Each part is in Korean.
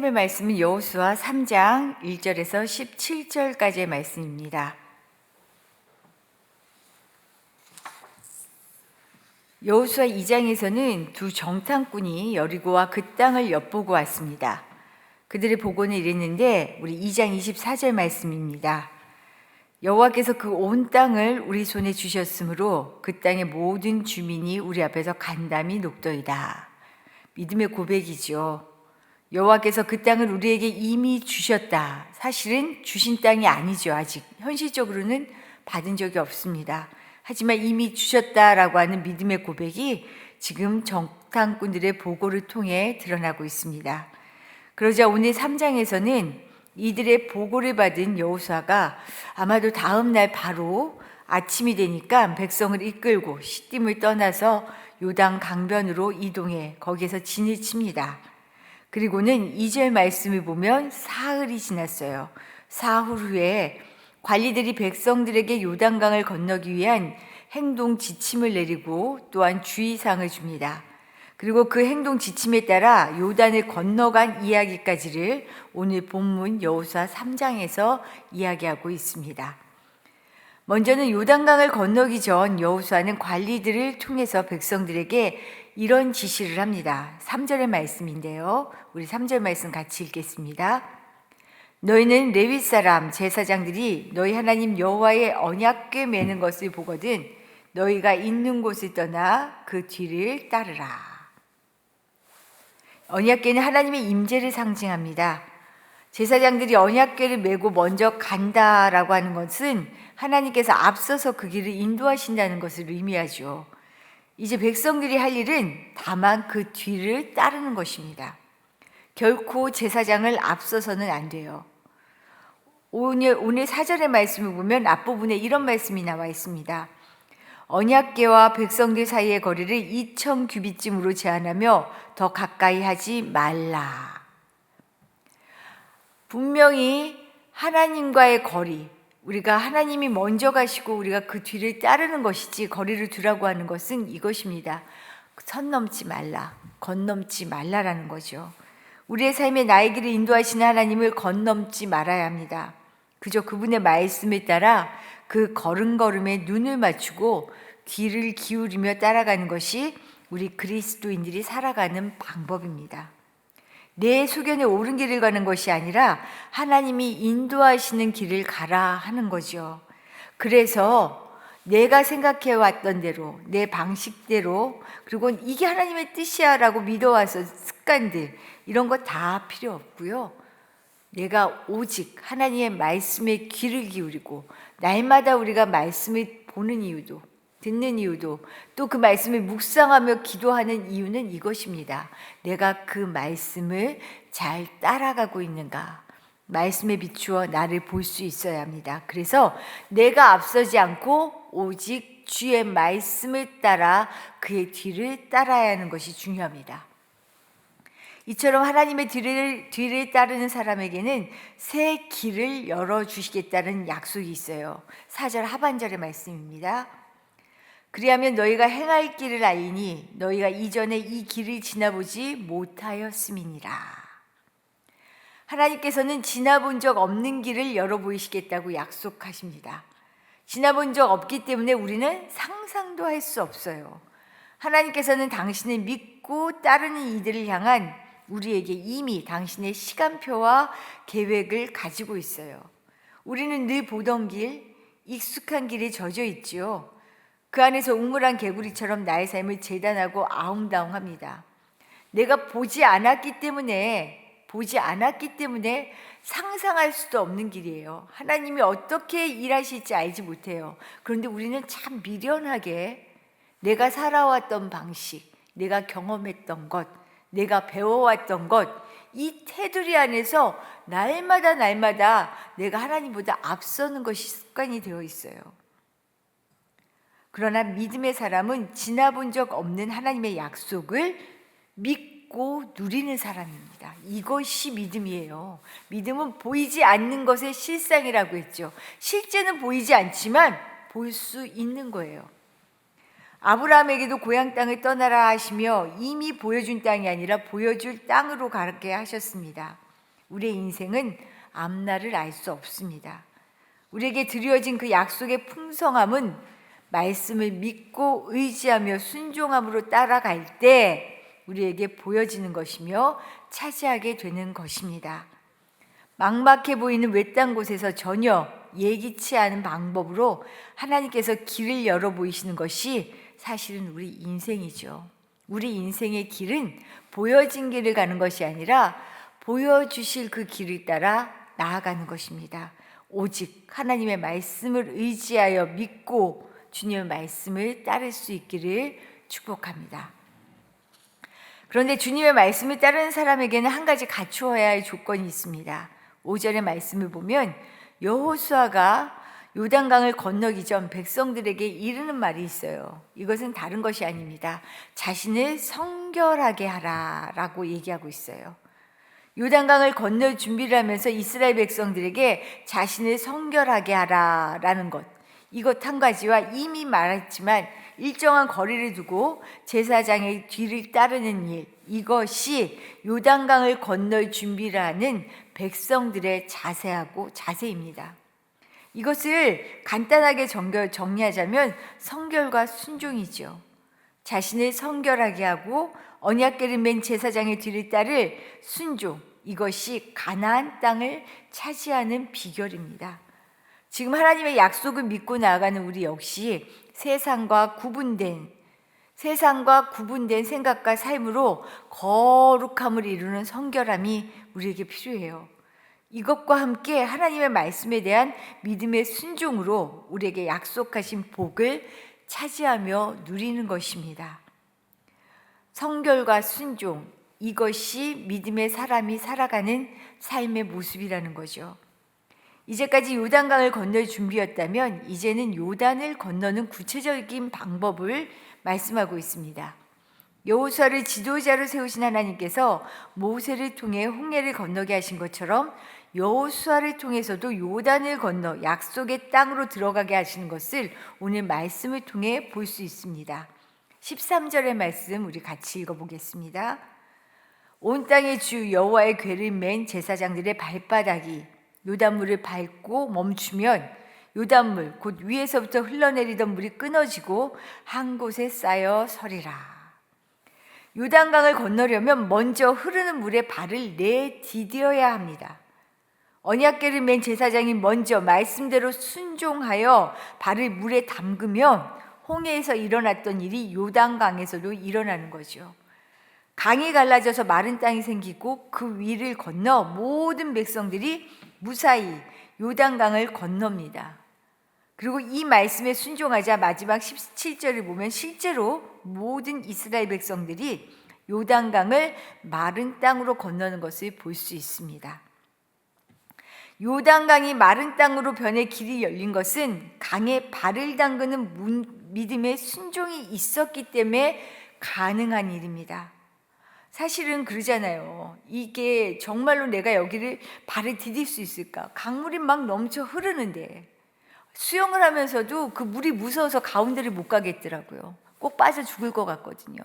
하나님의 말씀은 여호수아 3장 1절에서 17절까지의 말씀입니다. 여호수아 2장에서는 두 정탐꾼이 여리고와 그 땅을 엿보고 왔습니다. 그들의 보고는 이랬는데 우리 2장 24절 말씀입니다. 여호와께서 그 온 땅을 우리 손에 주셨으므로 그 땅의 모든 주민이 우리 앞에서 간담이 녹더이다. 믿음의 고백이죠. 여호와께서 그 땅을 우리에게 이미 주셨다. 사실은 주신 땅이 아니죠. 아직 현실적으로는 받은 적이 없습니다. 하지만 이미 주셨다라고 하는 믿음의 고백이 지금 정탐꾼들의 보고를 통해 드러나고 있습니다. 그러자 오늘 3장에서는 이들의 보고를 받은 여호수아가 아마도 다음 날 바로 아침이 되니까 백성을 이끌고 시딤을 떠나서 요단 강변으로 이동해 거기에서 진을 칩니다. 그리고는 2절 말씀을 보면 사흘이 지났어요. 사흘 후에 관리들이 백성들에게 요단강을 건너기 위한 행동 지침을 내리고 또한 주의사항을 줍니다. 그리고 그 행동 지침에 따라 요단을 건너간 이야기까지를 오늘 본문 여호수아 3장에서 이야기하고 있습니다. 먼저는 요단강을 건너기 전 여호수아는 관리들을 통해서 백성들에게 이런 지시를 합니다. 3절의 말씀인데요. 우리 3절 말씀 같이 읽겠습니다. 너희는 레위 사람 제사장들이 너희 하나님 여호와의 언약궤 매는 것을 보거든 너희가 있는 곳을 떠나 그 뒤를 따르라. 언약궤는 하나님의 임재를 상징합니다. 제사장들이 언약궤를 메고 먼저 간다라고 하는 것은 하나님께서 앞서서 그 길을 인도하신다는 것을 의미하죠. 이제 백성들이 할 일은 다만 그 뒤를 따르는 것입니다. 결코 제사장을 앞서서는 안 돼요. 오늘 4절의 말씀을 보면 앞부분에 이런 말씀이 나와 있습니다. 언약궤와 백성들 사이의 거리를 2000규빗쯤으로 제한하며 더 가까이 하지 말라. 분명히 하나님과의 거리, 우리가 하나님이 먼저 가시고 우리가 그 뒤를 따르는 것이지 거리를 두라고 하는 것은 이것입니다. 선 넘지 말라, 건넘지 말라라는 거죠. 우리의 삶에 나의 길을 인도하시는 하나님을 건넘지 말아야 합니다. 그저 그분의 말씀에 따라 그 걸음걸음에 눈을 맞추고 귀를 기울이며 따라가는 것이 우리 그리스도인들이 살아가는 방법입니다. 내 소견에 옳은 길을 가는 것이 아니라 하나님이 인도하시는 길을 가라 하는 거죠. 그래서 내가 생각해 왔던 대로 내 방식대로 그리고 이게 하나님의 뜻이야 라고 믿어와서 습관들 이런 거 다 필요 없고요. 내가 오직 하나님의 말씀에 귀를 기울이고 날마다 우리가 말씀을 보는 이유도 듣는 이유도 또 그 말씀을 묵상하며 기도하는 이유는 이것입니다. 내가 그 말씀을 잘 따라가고 있는가? 말씀에 비추어 나를 볼 수 있어야 합니다. 그래서 내가 앞서지 않고 오직 주의 말씀을 따라 그의 뒤를 따라야 하는 것이 중요합니다. 이처럼 하나님의 뒤를 따르는 사람에게는 새 길을 열어주시겠다는 약속이 있어요. 4절 하반절의 말씀입니다. 그리하면 너희가 행할 길을 알리니 너희가 이전에 이 길을 지나보지 못하였음이니라. 하나님께서는 지나본 적 없는 길을 열어 보이시겠다고 약속하십니다. 지나본 적 없기 때문에 우리는 상상도 할 수 없어요. 하나님께서는 당신을 믿고 따르는 이들을 향한 우리에게 이미 당신의 시간표와 계획을 가지고 있어요. 우리는 늘 보던 길, 익숙한 길에 젖어 있지요. 그 안에서 우물한 개구리처럼 나의 삶을 재단하고 아웅다웅합니다. 내가 보지 않았기 때문에 상상할 수도 없는 길이에요. 하나님이 어떻게 일하실지 알지 못해요. 그런데 우리는 참 미련하게 내가 살아왔던 방식, 내가 경험했던 것, 내가 배워왔던 것, 이 테두리 안에서 날마다 내가 하나님보다 앞서는 것이 습관이 되어 있어요. 그러나 믿음의 사람은 지나본 적 없는 하나님의 약속을 믿고 누리는 사람입니다. 이것이 믿음이에요. 믿음은 보이지 않는 것의 실상이라고 했죠. 실제는 보이지 않지만 볼 수 있는 거예요. 아브라함에게도 고향 땅을 떠나라 하시며 이미 보여준 땅이 아니라 보여줄 땅으로 가게 하셨습니다. 우리의 인생은 앞날을 알 수 없습니다. 우리에게 드려진 그 약속의 풍성함은 말씀을 믿고 의지하며 순종함으로 따라갈 때 우리에게 보여지는 것이며 차지하게 되는 것입니다. 막막해 보이는 외딴 곳에서 전혀 예기치 않은 방법으로 하나님께서 길을 열어 보이시는 것이 사실은 우리 인생이죠. 우리 인생의 길은 보여진 길을 가는 것이 아니라 보여주실 그 길을 따라 나아가는 것입니다. 오직 하나님의 말씀을 의지하여 믿고 주님의 말씀을 따를 수 있기를 축복합니다. 그런데 주님의 말씀을 따르는 사람에게는 한 가지 갖추어야 할 조건이 있습니다. 5절의 말씀을 보면 여호수아가 요단강을 건너기 전 백성들에게 이르는 말이 있어요. 이것은 다른 것이 아닙니다. 자신을 성결하게 하라라고 얘기하고 있어요. 요단강을 건널 준비를 하면서 이스라엘 백성들에게 자신을 성결하게 하라라는 것, 이것 한 가지와 이미 말했지만 일정한 거리를 두고 제사장의 뒤를 따르는 일, 이것이 요단강을 건널 준비를 하는 백성들의 자세입니다. 이것을 간단하게 정리하자면 성결과 순종이죠. 자신을 성결하게 하고 언약궤를 맨 제사장의 뒤를 따를 순종, 이것이 가나안 땅을 차지하는 비결입니다. 지금 하나님의 약속을 믿고 나아가는 우리 역시 세상과 구분된 생각과 삶으로 거룩함을 이루는 성결함이 우리에게 필요해요. 이것과 함께 하나님의 말씀에 대한 믿음의 순종으로 우리에게 약속하신 복을 차지하며 누리는 것입니다. 성결과 순종, 이것이 믿음의 사람이 살아가는 삶의 모습이라는 거죠. 이제까지 요단강을 건널 준비였다면 이제는 요단을 건너는 구체적인 방법을 말씀하고 있습니다. 여호수아를 지도자로 세우신 하나님께서 모세를 통해 홍해를 건너게 하신 것처럼 여호수아를 통해서도 요단을 건너 약속의 땅으로 들어가게 하시는 것을 오늘 말씀을 통해 볼 수 있습니다. 13절의 말씀 우리 같이 읽어보겠습니다. 온 땅의 주 여호와의 궤를 맨 제사장들의 발바닥이 요단물을 밟고 멈추면 요단물 곧 위에서부터 흘러내리던 물이 끊어지고 한 곳에 쌓여 서리라. 요단강을 건너려면 먼저 흐르는 물에 발을 내디뎌야 합니다. 언약궤를 맨 제사장이 먼저 말씀대로 순종하여 발을 물에 담그면 홍해에서 일어났던 일이 요단강에서도 일어나는 거죠. 강이 갈라져서 마른 땅이 생기고 그 위를 건너 모든 백성들이 무사히 요단강을 건넙니다. 그리고 이 말씀에 순종하자 마지막 17절을 보면 실제로 모든 이스라엘 백성들이 요단강을 마른 땅으로 건너는 것을 볼 수 있습니다. 요단강이 마른 땅으로 변해 길이 열린 것은 강에 발을 담그는 믿음의 순종이 있었기 때문에 가능한 일입니다. 사실은 그러잖아요. 이게 정말로 내가 여기를 발을 디딜 수 있을까? 강물이 막 넘쳐 흐르는데 수영을 하면서도 그 물이 무서워서 가운데를 못 가겠더라고요. 꼭 빠져 죽을 것 같거든요.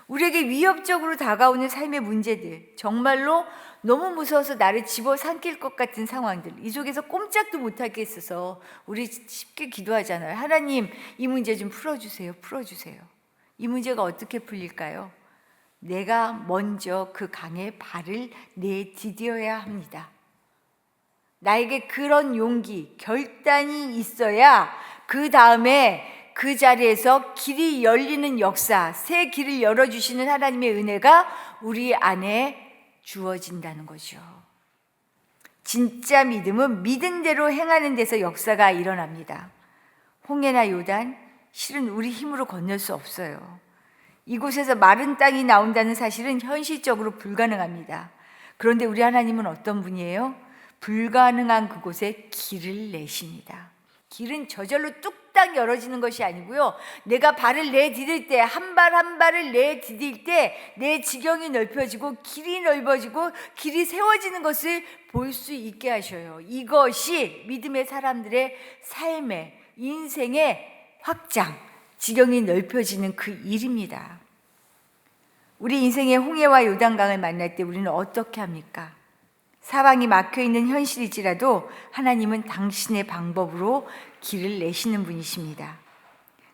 우리에게 위협적으로 다가오는 삶의 문제들, 정말로 너무 무서워서 나를 집어삼킬 것 같은 상황들, 이 속에서 꼼짝도 못하게 있어서 우리 쉽게 기도하잖아요. 하나님, 이 문제 좀 풀어주세요. 이 문제가 어떻게 풀릴까요? 내가 먼저 그 강에 발을 내디뎌야 합니다. 나에게 그런 용기, 결단이 있어야 그 다음에 그 자리에서 길이 열리는 역사, 새 길을 열어주시는 하나님의 은혜가 우리 안에 주어진다는 거죠. 진짜 믿음은 믿은 대로 행하는 데서 역사가 일어납니다. 홍해나 요단, 실은 우리 힘으로 건널 수 없어요. 이곳에서 마른 땅이 나온다는 사실은 현실적으로 불가능합니다. 그런데 우리 하나님은 어떤 분이에요? 불가능한 그곳에 길을 내십니다. 길은 저절로 뚝딱 열어지는 것이 아니고요. 내가 발을 내디딜 때, 한 발 한 발을 내디딜 때 내 지경이 넓혀지고 길이 넓어지고 길이 세워지는 것을 볼 수 있게 하셔요. 이것이 믿음의 사람들의 삶의, 인생의 확장, 지경이 넓혀지는 그 일입니다. 우리 인생의 홍해와 요단강을 만날 때 우리는 어떻게 합니까? 사방이 막혀 있는 현실일지라도 하나님은 당신의 방법으로 길을 내시는 분이십니다.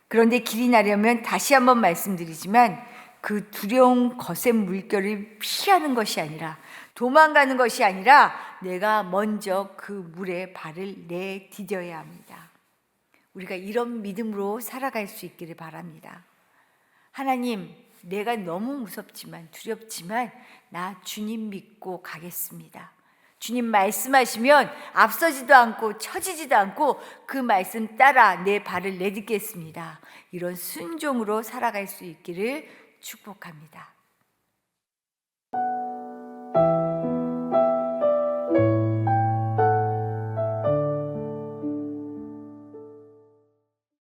그런데 길이 나려면 다시 한번 말씀드리지만 그 두려운 거센 물결을 피하는 것이 아니라, 도망가는 것이 아니라 내가 먼저 그 물에 발을 내디뎌야 합니다. 우리가 이런 믿음으로 살아갈 수 있기를 바랍니다. 하나님, 내가 너무 무섭지만 두렵지만 나 주님 믿고 가겠습니다. 주님 말씀하시면 앞서지도 않고 처지지도 않고 그 말씀 따라 내 발을 내딛겠습니다. 이런 순종으로 살아갈 수 있기를 축복합니다.